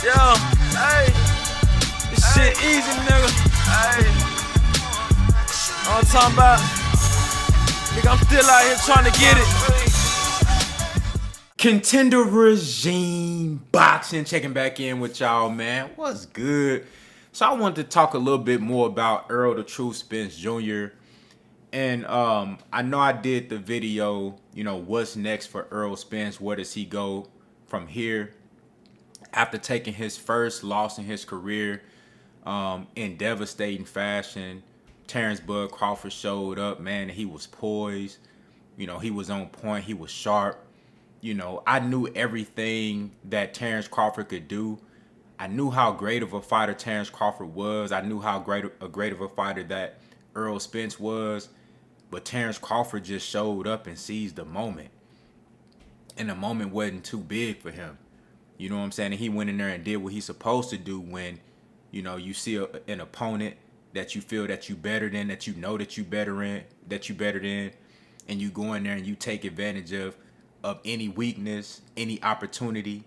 Yo, hey, this shit easy, nigga. Hey, all I'm talking about, nigga, I'm still out here trying to get it. Contender Regime Boxing, checking back in with y'all, man. What's good? So I wanted to talk a little bit more about Errol the Truth Spence Jr. And I know I did the video, what's next for Errol Spence? Where does he go from here? After taking his first loss in his career in devastating fashion, Terrence Bud Crawford showed up, man, and he was poised. He was on point. He was sharp. I knew everything that Terrence Crawford could do. I knew how great of a fighter Terrence Crawford was. I knew how great of a fighter that Errol Spence was. But Terrence Crawford just showed up and seized the moment. And the moment wasn't too big for him. You know what I'm saying? And he went in there and did what he's supposed to do when, you see an opponent that you feel that you better than, that you know that you better than, and you go in there and you take advantage of any weakness, any opportunity.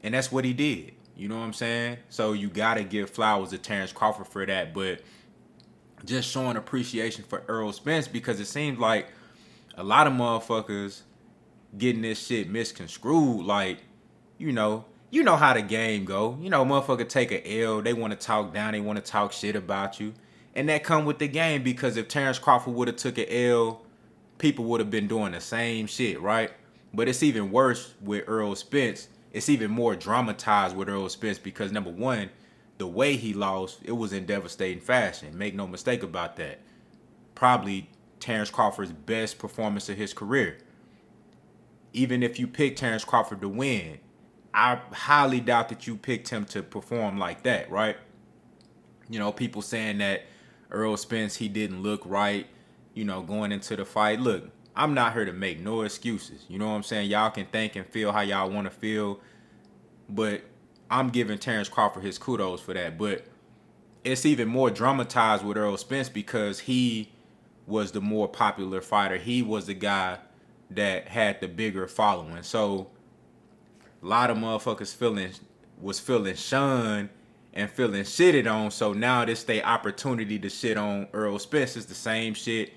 And that's what he did. You know what I'm saying? So you got to give flowers to Terrence Crawford for that. But just showing appreciation for Errol Spence, because it seems like a lot of motherfuckers getting this shit misconstrued. Like, you know how the game go. Motherfucker take a L, they want to talk down, they want to talk shit about you. And that come with the game, because if Terrence Crawford would have took an L, people would have been doing the same shit, right? But it's even worse with Errol Spence. It's even more dramatized with Errol Spence because, number one, the way he lost, it was in devastating fashion. Make no mistake about that. Probably Terrence Crawford's best performance of his career. Even if you pick Terrence Crawford to win, I highly doubt that you picked him to perform like that, right? People saying that Errol Spence, he didn't look right, going into the fight. Look, I'm not here to make no excuses. You know what I'm saying? Y'all can think and feel how y'all want to feel, but I'm giving Terrence Crawford his kudos for that. But it's even more dramatized with Errol Spence because he was the more popular fighter. He was the guy that had the bigger following. So a lot of motherfuckers was feeling shunned and feeling shitted on. So now this their opportunity to shit on Errol Spence. Is the same shit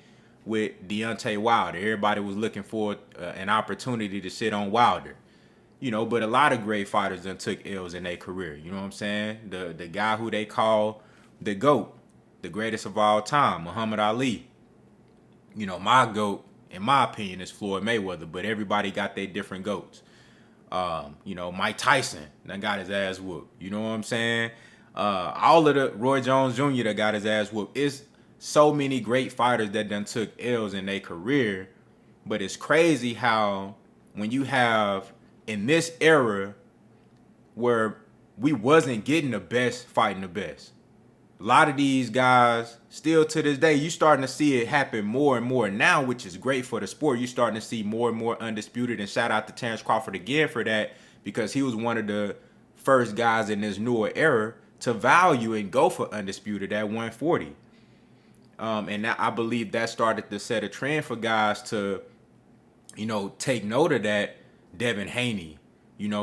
with Deontay Wilder. Everybody was looking for an opportunity to shit on Wilder. But a lot of great fighters done took L's in their career. You know what I'm saying? The guy who they call the GOAT, the greatest of all time, Muhammad Ali. My GOAT, in my opinion, is Floyd Mayweather, but everybody got their different GOATs. Mike Tyson that got his ass whooped. You know what I'm saying? All of the Roy Jones Jr. that got his ass whooped. It's so many great fighters that done took L's in their career, but it's crazy how when you have in this era where we wasn't getting the best fighting the best. A lot of these guys, still to this day, you starting to see it happen more and more now, which is great for the sport. You starting to see more and more Undisputed, and shout out to Terrence Crawford again for that, because he was one of the first guys in this newer era to value and go for Undisputed at 140. And I believe that started to set a trend for guys to, take note of that. Devin Haney,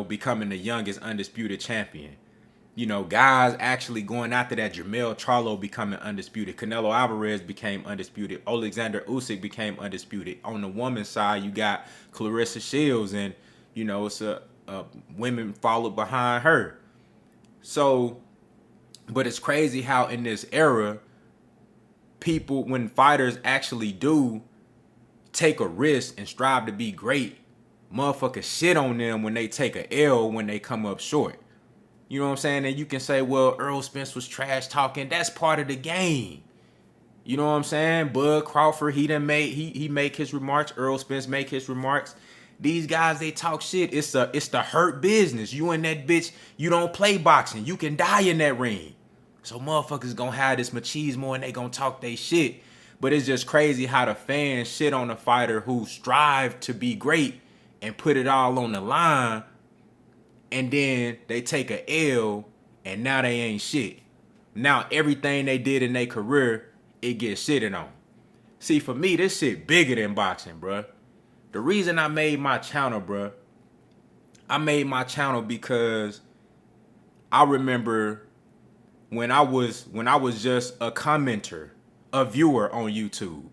becoming the youngest undisputed champion. Guys actually going after that. Jermell Charlo becoming undisputed. Canelo Alvarez became undisputed. Alexander Usyk became undisputed. On the woman's side, you got Clarissa Shields, and it's a women followed behind her. So, but it's crazy how in this era, people, when fighters actually do take a risk and strive to be great, motherfuckers shit on them when they take a L, when they come up short. You know what I'm saying? And you can say, well, Errol Spence was trash talking. That's part of the game. You know what I'm saying? Bud Crawford, he make his remarks. Errol Spence make his remarks. These guys, they talk shit. It's the hurt business. You in that bitch, you don't play boxing. You can die in that ring. So motherfuckers gonna have this machismo and they gonna talk they shit. But it's just crazy how the fans shit on a fighter who strive to be great and put it all on the line, and then they take a L and now they ain't shit. Now everything they did in their career, it gets shitted on. See, for me, this shit bigger than boxing, bruh. The reason I made my channel, bruh, I made my channel because I remember when I was just a commenter, a viewer on YouTube,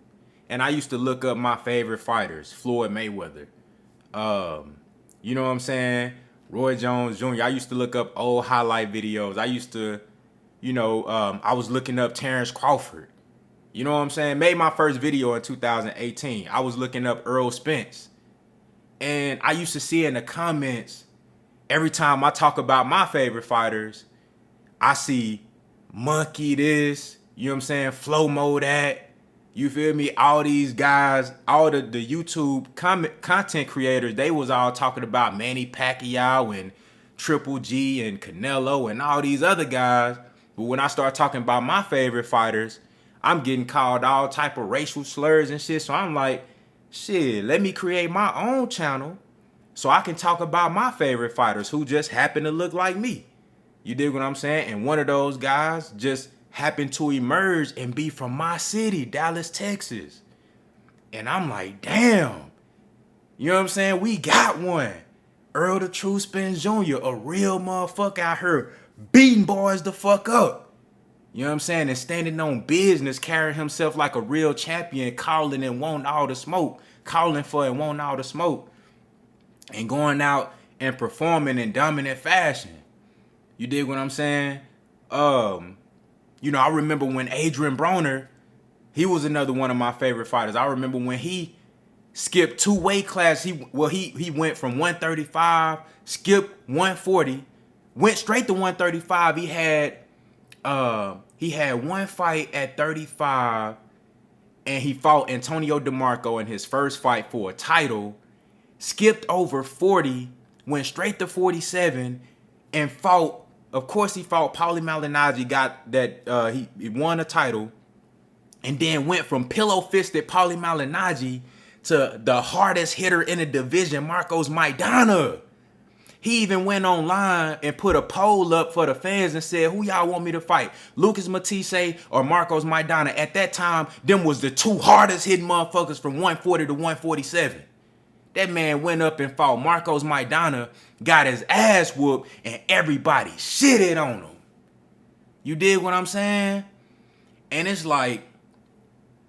and I used to look up my favorite fighters, Floyd Mayweather, you know what I'm saying, Roy Jones Jr. I used to look up old highlight videos. I used to, I was looking up Terrence Crawford. You know what I'm saying? Made my first video in 2018. I was looking up Errol Spence. And I used to see in the comments, every time I talk about my favorite fighters, I see Monkey this, you know what I'm saying, Flow Mo that, you feel me? All these guys, all the YouTube content creators, they was all talking about Manny Pacquiao and Triple G and Canelo and all these other guys. But when I start talking about my favorite fighters, I'm getting called all type of racial slurs and shit. So I'm like, shit, let me create my own channel so I can talk about my favorite fighters who just happen to look like me. You dig what I'm saying? And one of those guys just happened to emerge and be from my city, Dallas, Texas. And I'm like, damn. You know what I'm saying? We got one. Errol the True Spence Jr., a real motherfucker out here beating boys the fuck up. You know what I'm saying? And standing on business, carrying himself like a real champion, calling and wanting all the smoke. Calling for and wanting all the smoke. And going out and performing in dominant fashion. You dig what I'm saying? I remember when Adrian Broner, he was another one of my favorite fighters. I remember when he skipped 2 weight classes. He went from 135, skipped 140, went straight to 135. He had one fight at 35, and he fought Antonio DeMarco in his first fight for a title. Skipped over 40, went straight to 47, and fought. Of course, he fought Paulie Malignaggi, got that he won a title, and then went from pillow-fisted Paulie Malignaggi to the hardest hitter in the division, Marcos Maidana. He even went online and put a poll up for the fans and said, who y'all want me to fight, Lucas Matisse or Marcos Maidana? At that time, them was the 2 hardest hitting motherfuckers from 140 to 147. That man went up and fought Marcos Maidana, got his ass whooped, and everybody shitted on him. You dig what I'm saying? And it's like,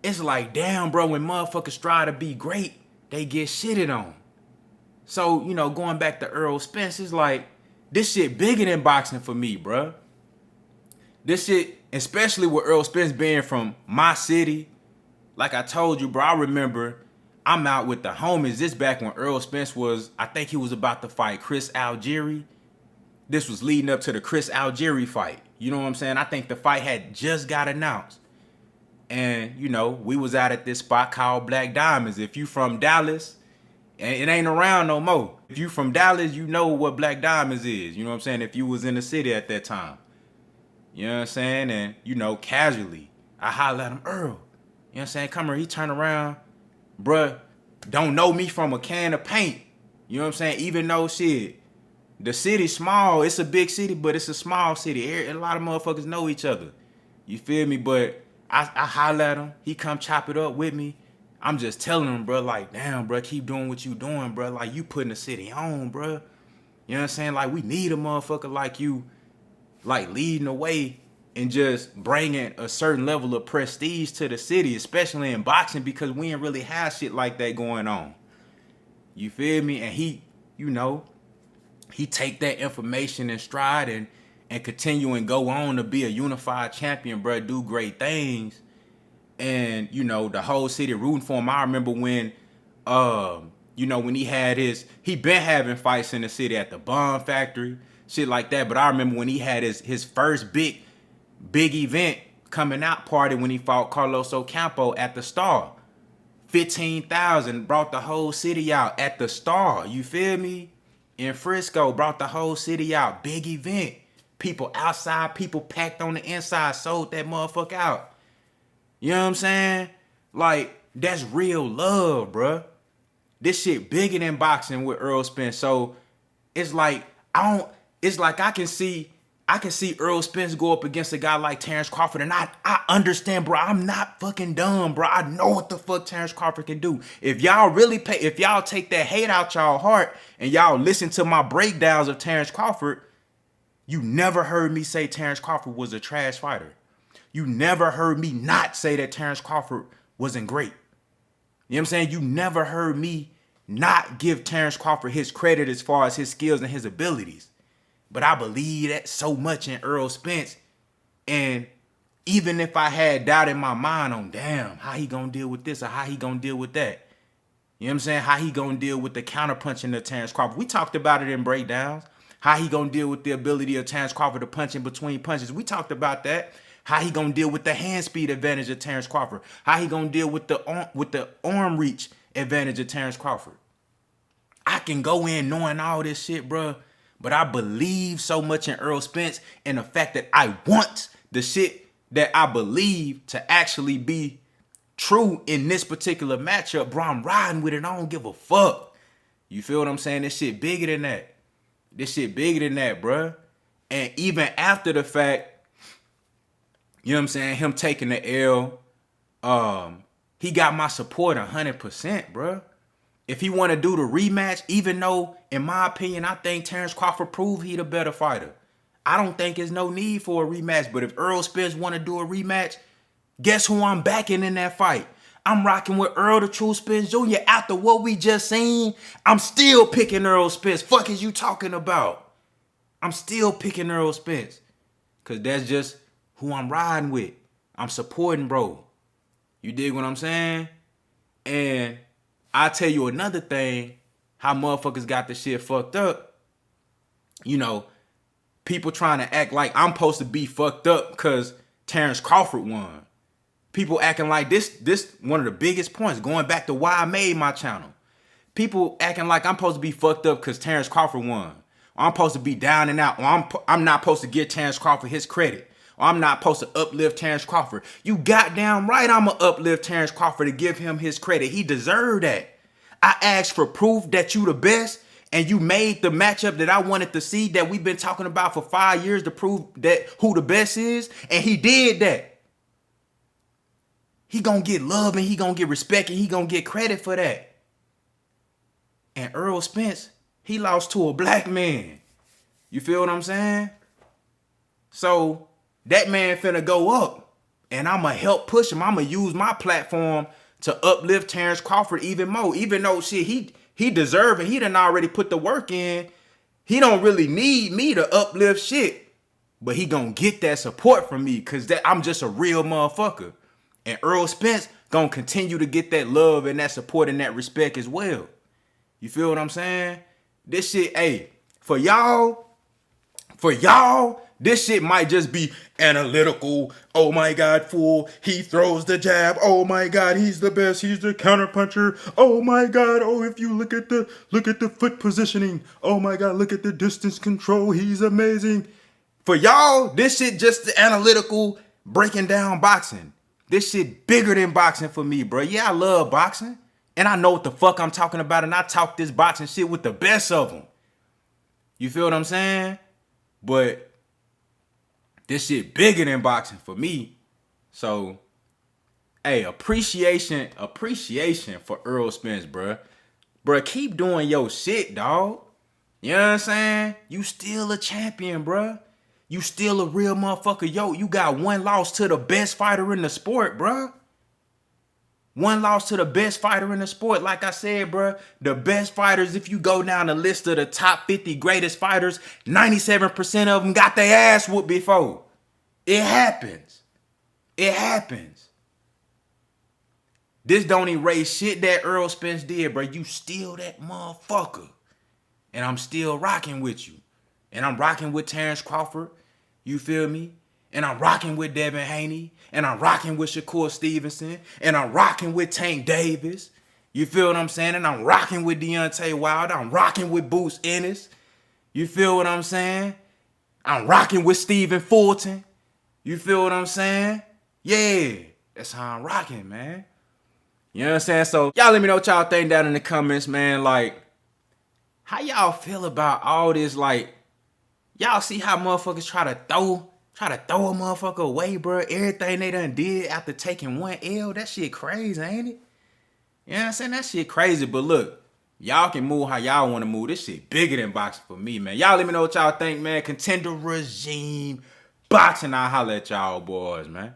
damn, bro, when motherfuckers try to be great, they get shitted on. So, going back to Errol Spence, it's like, this shit bigger than boxing for me, bro. This shit, especially with Errol Spence being from my city, like I told you, bro, I remember I'm out with the homies. This back when Errol Spence was, I think he was about to fight Chris Algieri. This was leading up to the Chris Algieri fight. You know what I'm saying? I think the fight had just got announced. And, we was out at this spot called Black Diamonds. If you from Dallas, and it ain't around no more. If you from Dallas, you know what Black Diamonds is. You know what I'm saying? If you was in the city at that time. You know what I'm saying? And, casually, I hollered at him, Earl. You know what I'm saying? Come here. He turned around. Bruh, don't know me from a can of paint. You know what I'm saying? Even though, shit, the city's small. It's a big city, but it's a small city. A lot of motherfuckers know each other. You feel me? But I holler at him. He come chop it up with me. I'm just telling him, bro, like, damn, bro, keep doing what you doing, bro. Like, you putting the city on, bro. You know what I'm saying? Like, we need a motherfucker like you, like, leading the way and just bringing a certain level of prestige to the city, especially in boxing, because we ain't really have shit like that going on. You feel me? And he, he take that information in stride and continue and go on to be a unified champion, bro, do great things. And, the whole city rooting for him. I remember when, when he been having fights in the city at the Bomb Factory, shit like that. But I remember when he had his first big event coming out party when he fought Carlos Ocampo at the Star. 15,000, brought the whole city out at the Star. You feel me? In Frisco, brought the whole city out. Big event. People outside, people packed on the inside, sold that motherfucker out. You know what I'm saying? Like, that's real love, bruh. This shit bigger than boxing with Errol Spence. So it's like I can see Errol Spence go up against a guy like Terrence Crawford, and I understand, bro. I'm not fucking dumb, bro. I know what the fuck Terrence Crawford can do. If y'all take that hate out y'all heart and y'all listen to my breakdowns of Terrence Crawford, You never heard me say Terrence Crawford was a trash fighter. You never heard me not say that Terrence Crawford wasn't great. You know what I'm saying? You never heard me not give Terrence Crawford his credit as far as his skills and his abilities. But I believe that so much in Errol Spence. And even if I had doubt in my mind on, damn, how he gonna deal with this or how he gonna deal with that. You know what I'm saying? How he gonna deal with the counterpunching of Terrence Crawford. We talked about it in breakdowns. How he gonna deal with the ability of Terrence Crawford to punch in between punches. We talked about that. How he gonna deal with the hand speed advantage of Terrence Crawford. How he gonna deal with the arm reach advantage of Terrence Crawford. I can go in knowing all this shit, bro. But I believe so much in Errol Spence and the fact that I want the shit that I believe to actually be true in this particular matchup, bro. I'm riding with it. I don't give a fuck. You feel what I'm saying? This shit bigger than that. This shit bigger than that, bruh. And even after the fact, you know what I'm saying, him taking the L, he got my support 100%, bruh. If he want to do the rematch, even though, in my opinion, I think Terrence Crawford proved he the better fighter. I don't think there's no need for a rematch. But if Errol Spence want to do a rematch, guess who I'm backing in that fight? I'm rocking with Errol the True Spence Jr. After what we just seen, I'm still picking Errol Spence. Fuck is you talking about? I'm still picking Errol Spence. Because that's just who I'm riding with. I'm supporting, bro. You dig what I'm saying? And I'll tell you another thing, how motherfuckers got this shit fucked up. You know, people trying to act like I'm supposed to be fucked up because Terrence Crawford won. People acting like this one of the biggest points, going back to why I made my channel. People acting like I'm supposed to be fucked up because Terrence Crawford won. Or I'm supposed to be down and out. Or I'm not supposed to give Terrence Crawford his credit. Or I'm not supposed to uplift Terrence Crawford. You goddamn right I'm going to uplift Terrence Crawford to give him his credit. He deserved that. I asked for proof that you the best, and you made the matchup that I wanted to see, that we've been talking about for 5 years, to prove that who the best is, and he did that. He gonna get love and he gonna get respect and he gonna get credit for that. And Errol Spence, he lost to a black man. You feel what I'm saying? So that man finna go up, and I'ma help push him. I'ma use my platform to uplift Terrence Crawford even more. Even though shit, he deserve it. He done already put the work in. He don't really need me to uplift shit. But he gonna get that support from me because I'm just a real motherfucker. And Errol Spence gonna continue to get that love and that support and that respect as well. You feel what I'm saying? This shit, hey, for y'all, this shit might just be analytical. Oh my God, fool. He throws the jab. Oh my God, he's the best. He's the counterpuncher. Oh my God. Oh, if you look at the foot positioning. Oh my God, look at the distance control. He's amazing. For y'all, this shit just the analytical breaking down boxing. This shit bigger than boxing for me, bro. Yeah, I love boxing. And I know what the fuck I'm talking about. And I talk this boxing shit with the best of them. You feel what I'm saying? But this shit bigger than boxing for me. So, hey, appreciation for Errol Spence, bro. Bro, keep doing your shit, dog. You know what I'm saying? You still a champion, bro. You still a real motherfucker. Yo, you got one loss to the best fighter in the sport, bro. One loss to the best fighter in the sport. Like I said, bro, the best fighters, if you go down the list of the top 50 greatest fighters, 97% of them got their ass whooped before. It happens. It happens. This don't erase shit that Errol Spence did, bro. You still that motherfucker. And I'm still rocking with you. And I'm rocking with Terrence Crawford. You feel me? And I'm rocking with Devin Haney. And I'm rocking with Shakur Stevenson. And I'm rocking with Tank Davis. You feel what I'm saying? And I'm rocking with Deontay Wilder. I'm rocking with Boots Ennis. You feel what I'm saying? I'm rocking with Stephen Fulton. You feel what I'm saying? Yeah, that's how I'm rocking, man. You know what I'm saying? So y'all let me know what y'all think down in the comments, man. Like, how y'all feel about all this? Like, y'all see how motherfuckers try to throw a motherfucker away, bro? Everything they done did after taking one L, that shit crazy, ain't it? You know what I'm saying? That shit crazy. But look, Y'all can move how y'all want to move. This shit bigger than boxing for me, man. Y'all let me know what y'all think, man. Contender Regime Boxing. I'll holler at y'all boys, man.